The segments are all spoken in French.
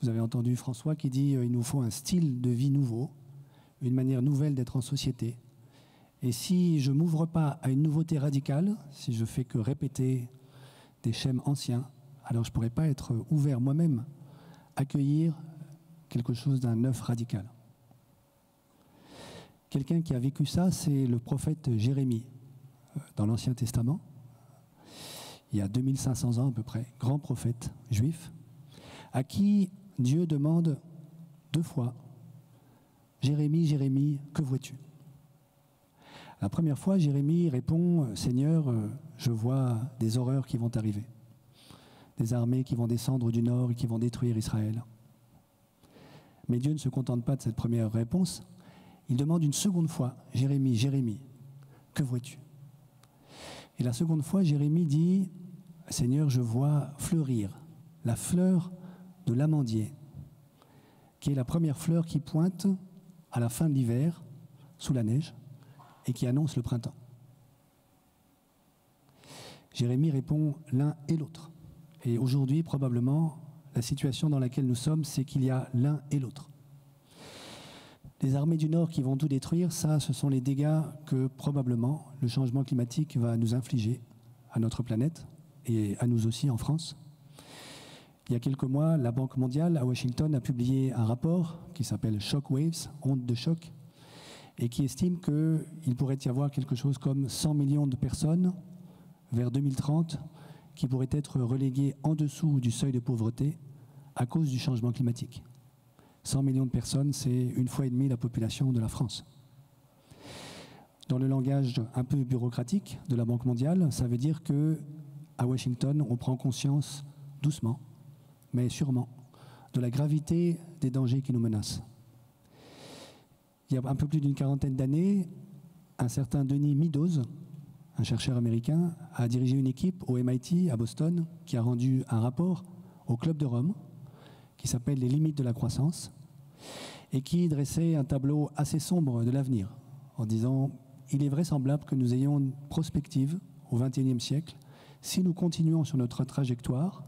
Vous avez entendu François qui dit il nous faut un style de vie nouveau, une manière nouvelle d'être en société. Et si je ne m'ouvre pas à une nouveauté radicale, si je fais que répéter des schèmes anciens, alors je ne pourrais pas être ouvert moi-même, accueillir quelque chose d'un neuf radical. Quelqu'un qui a vécu ça, c'est le prophète Jérémie, dans l'Ancien Testament, il y a 2500 ans à peu près, grand prophète juif, à qui Dieu demande 2 fois « Jérémie, Jérémie, que vois-tu » La première fois, Jérémie répond « Seigneur, je vois des horreurs qui vont arriver, des armées qui vont descendre du nord et qui vont détruire Israël. » Mais Dieu ne se contente pas de cette première réponse, il demande une seconde fois « Jérémie, Jérémie, que vois-tu » Et la seconde fois, Jérémie dit « Seigneur, je vois fleurir la fleur de l'amandier, qui est la première fleur qui pointe à la fin de l'hiver, sous la neige, et qui annonce le printemps. » Jérémie répond l'un et l'autre. Et aujourd'hui, probablement, la situation dans laquelle nous sommes, c'est qu'il y a l'un et l'autre. Les armées du Nord qui vont tout détruire, ça, ce sont les dégâts que probablement le changement climatique va nous infliger à notre planète et à nous aussi en France. Il y a quelques mois, la Banque mondiale à Washington a publié un rapport qui s'appelle Shockwaves, ondes de choc, et qui estime qu'il pourrait y avoir quelque chose comme 100 millions de personnes vers 2030 qui pourraient être reléguées en dessous du seuil de pauvreté à cause du changement climatique. 100 millions de personnes, c'est 1,5 fois la population de la France. Dans le langage un peu bureaucratique de la Banque mondiale, ça veut dire qu'à Washington, on prend conscience doucement, mais sûrement, de la gravité des dangers qui nous menacent. Il y a un peu plus d'une quarantaine d'années, un certain Denis Meadows, un chercheur américain, a dirigé une équipe au MIT à Boston qui a rendu un rapport au Club de Rome qui s'appelle « Les limites de la croissance » et qui dressait un tableau assez sombre de l'avenir en disant « Il est vraisemblable que nous ayons une prospective au XXIe siècle si nous continuons sur notre trajectoire,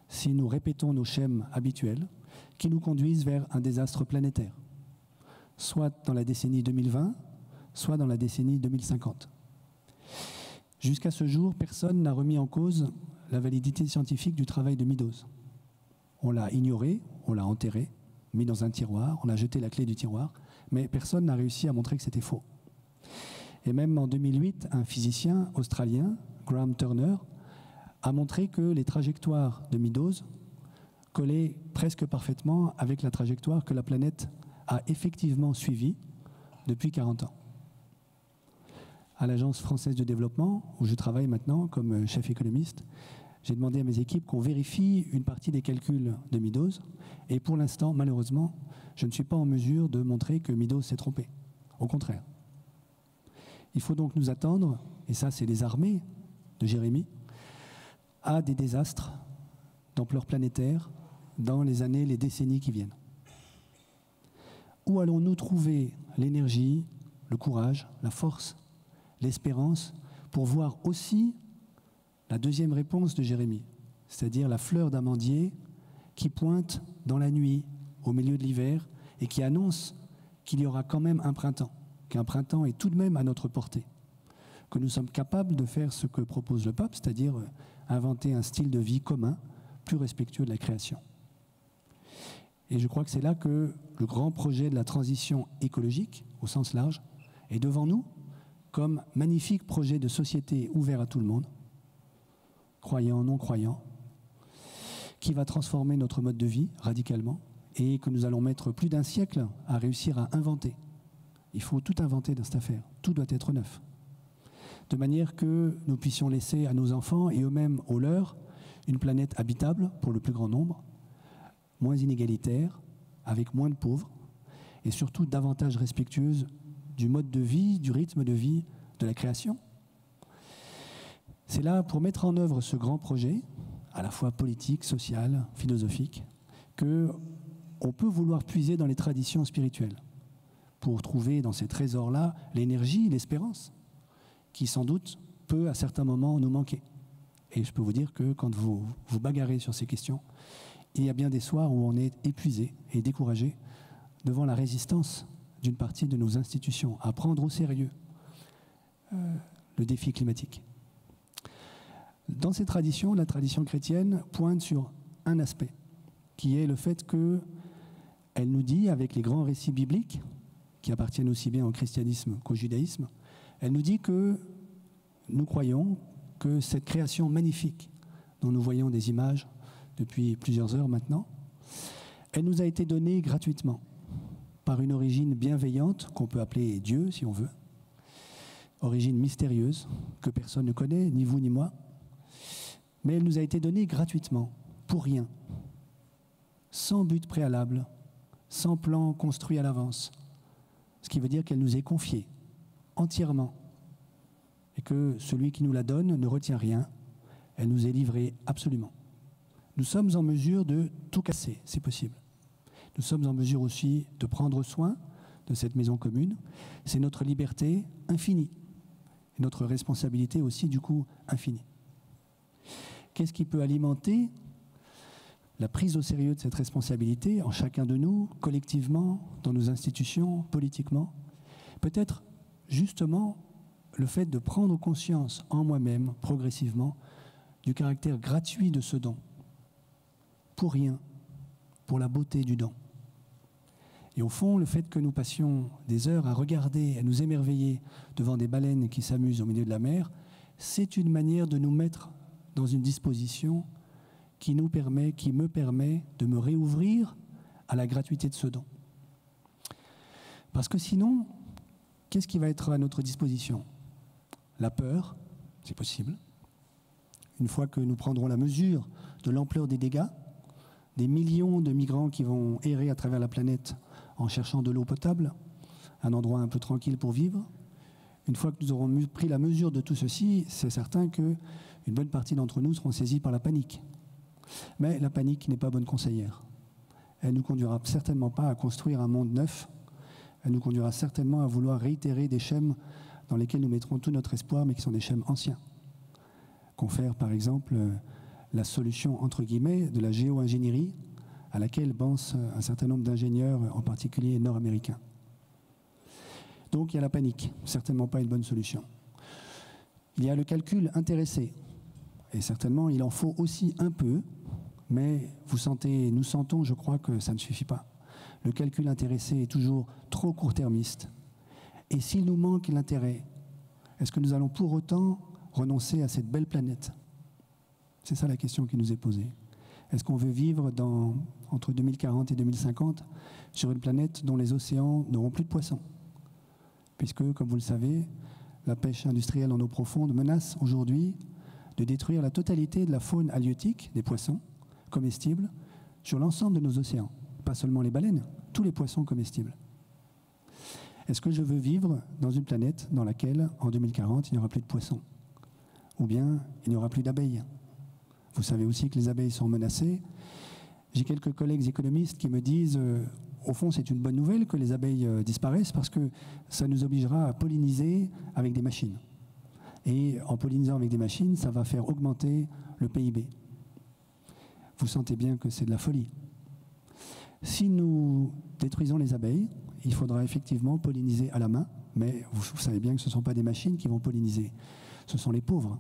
si nous répétons nos schèmes habituels qui nous conduisent vers un désastre planétaire, soit dans la décennie 2020, soit dans la décennie 2050. » Jusqu'à ce jour, personne n'a remis en cause la validité scientifique du travail de Meadows. On l'a ignoré, on l'a enterré, mis dans un tiroir, on a jeté la clé du tiroir, mais personne n'a réussi à montrer que c'était faux. Et même en 2008, un physicien australien, Graham Turner, a montré que les trajectoires de Meadows collaient presque parfaitement avec la trajectoire que la planète a effectivement suivie depuis 40 ans. À l'Agence française de développement, où je travaille maintenant comme chef économiste, j'ai demandé à mes équipes qu'on vérifie une partie des calculs de Meadows. Et pour l'instant, malheureusement, je ne suis pas en mesure de montrer que Meadows s'est trompé. Au contraire. Il faut donc nous attendre, et ça c'est les armées de Jérémie, à des désastres d'ampleur planétaire dans les années, les décennies qui viennent. Où allons-nous trouver l'énergie, le courage, la force, l'espérance pour voir aussi la deuxième réponse de Jérémie, c'est-à-dire la fleur d'amandier qui pointe dans la nuit, au milieu de l'hiver, et qui annonce qu'il y aura quand même un printemps, qu'un printemps est tout de même à notre portée, que nous sommes capables de faire ce que propose le pape, c'est-à-dire inventer un style de vie commun, plus respectueux de la création. Et je crois que c'est là que le grand projet de la transition écologique, au sens large, est devant nous, comme magnifique projet de société ouvert à tout le monde, croyants, non-croyants, qui va transformer notre mode de vie radicalement et que nous allons mettre plus d'un siècle à réussir à inventer. Il faut tout inventer dans cette affaire. Tout doit être neuf. De manière que nous puissions laisser à nos enfants et eux-mêmes aux leurs une planète habitable pour le plus grand nombre, moins inégalitaire, avec moins de pauvres et surtout davantage respectueuse du mode de vie, du rythme de vie de la création. C'est là, pour mettre en œuvre ce grand projet, à la fois politique, social, philosophique, qu'on peut vouloir puiser dans les traditions spirituelles pour trouver dans ces trésors-là l'énergie, l'espérance, qui sans doute peut à certains moments nous manquer. Et je peux vous dire que quand vous vous bagarrez sur ces questions, il y a bien des soirs où on est épuisé et découragé devant la résistance d'une partie de nos institutions à prendre au sérieux le défi climatique. Dans ces traditions, la tradition chrétienne pointe sur un aspect, qui est le fait qu'elle nous dit, avec les grands récits bibliques, qui appartiennent aussi bien au christianisme qu'au judaïsme, elle nous dit que nous croyons que cette création magnifique, dont nous voyons des images depuis plusieurs heures maintenant, elle nous a été donnée gratuitement, par une origine bienveillante, qu'on peut appeler Dieu, si on veut, origine mystérieuse, que personne ne connaît, ni vous ni moi, mais elle nous a été donnée gratuitement, pour rien, sans but préalable, sans plan construit à l'avance, ce qui veut dire qu'elle nous est confiée entièrement, et que celui qui nous la donne ne retient rien, elle nous est livrée absolument. Nous sommes en mesure de tout casser, c'est possible. Nous sommes en mesure aussi de prendre soin de cette maison commune. C'est notre liberté infinie, et notre responsabilité aussi, du coup, infinie. Qu'est-ce qui peut alimenter la prise au sérieux de cette responsabilité en chacun de nous, collectivement, dans nos institutions, politiquement? Peut-être justement le fait de prendre conscience en moi-même, progressivement, du caractère gratuit de ce don, pour rien, pour la beauté du don. Et au fond, le fait que nous passions des heures à regarder, à nous émerveiller devant des baleines qui s'amusent au milieu de la mer, c'est une manière de nous mettre dans une disposition qui me permet de me réouvrir à la gratuité de ce don. Parce que sinon, qu'est-ce qui va être à notre disposition? La peur, c'est possible. Une fois que nous prendrons la mesure de l'ampleur des dégâts, des millions de migrants qui vont errer à travers la planète en cherchant de l'eau potable, un endroit un peu tranquille pour vivre. Une fois que nous aurons pris la mesure de tout ceci, c'est certain qu'une bonne partie d'entre nous seront saisis par la panique. Mais la panique n'est pas bonne conseillère. Elle ne nous conduira certainement pas à construire un monde neuf. Elle nous conduira certainement à vouloir réitérer des schèmes dans lesquels nous mettrons tout notre espoir, mais qui sont des schèmes anciens. Confère par exemple la solution, entre guillemets, de la géo-ingénierie à laquelle pensent un certain nombre d'ingénieurs, en particulier nord-américains. Donc il y a la panique, certainement pas une bonne solution. Il y a le calcul intéressé, et certainement il en faut aussi un peu, mais nous sentons, je crois, que ça ne suffit pas. Le calcul intéressé est toujours trop court-termiste. Et s'il nous manque l'intérêt, est-ce que nous allons pour autant renoncer à cette belle planète? C'est ça la question qui nous est posée. Est-ce qu'on veut vivre entre 2040 et 2050 sur une planète dont les océans n'auront plus de poissons? Puisque, comme vous le savez, la pêche industrielle en eau profonde menace aujourd'hui de détruire la totalité de la faune halieutique, des poissons comestibles, sur l'ensemble de nos océans. Pas seulement les baleines, tous les poissons comestibles. Est-ce que je veux vivre dans une planète dans laquelle, en 2040, il n'y aura plus de poissons? Ou bien, il n'y aura plus d'abeilles? Vous savez aussi que les abeilles sont menacées. J'ai quelques collègues économistes qui me disent, au fond, c'est une bonne nouvelle que les abeilles disparaissent parce que ça nous obligera à polliniser avec des machines. Et en pollinisant avec des machines, ça va faire augmenter le PIB. Vous sentez bien que c'est de la folie. Si nous détruisons les abeilles, il faudra effectivement polliniser à la main, mais vous savez bien que ce ne sont pas des machines qui vont polliniser, ce sont les pauvres.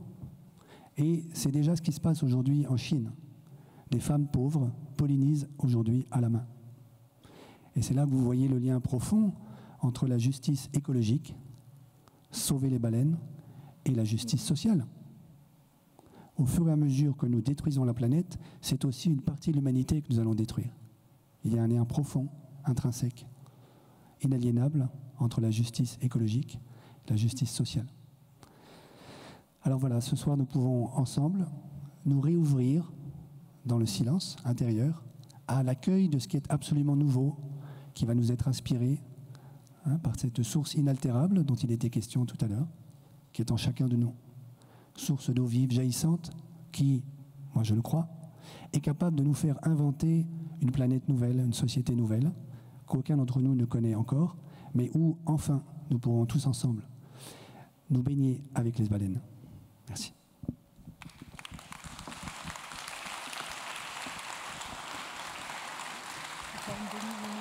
Et c'est déjà ce qui se passe aujourd'hui en Chine. Des femmes pauvres pollinisent aujourd'hui à la main. Et c'est là que vous voyez le lien profond entre la justice écologique, sauver les baleines, et la justice sociale. Au fur et à mesure que nous détruisons la planète, c'est aussi une partie de l'humanité que nous allons détruire. Il y a un lien profond, intrinsèque, inaliénable entre la justice écologique et la justice sociale. Alors voilà, ce soir, nous pouvons ensemble nous réouvrir dans le silence intérieur à l'accueil de ce qui est absolument nouveau, qui va nous être inspiré par cette source inaltérable dont il était question tout à l'heure, qui est en chacun de nous. Source d'eau vive jaillissante qui, moi je le crois, est capable de nous faire inventer une planète nouvelle, une société nouvelle, qu'aucun d'entre nous ne connaît encore, mais où, enfin, nous pourrons tous ensemble nous baigner avec les baleines. Merci. Enfin, une demi-minute.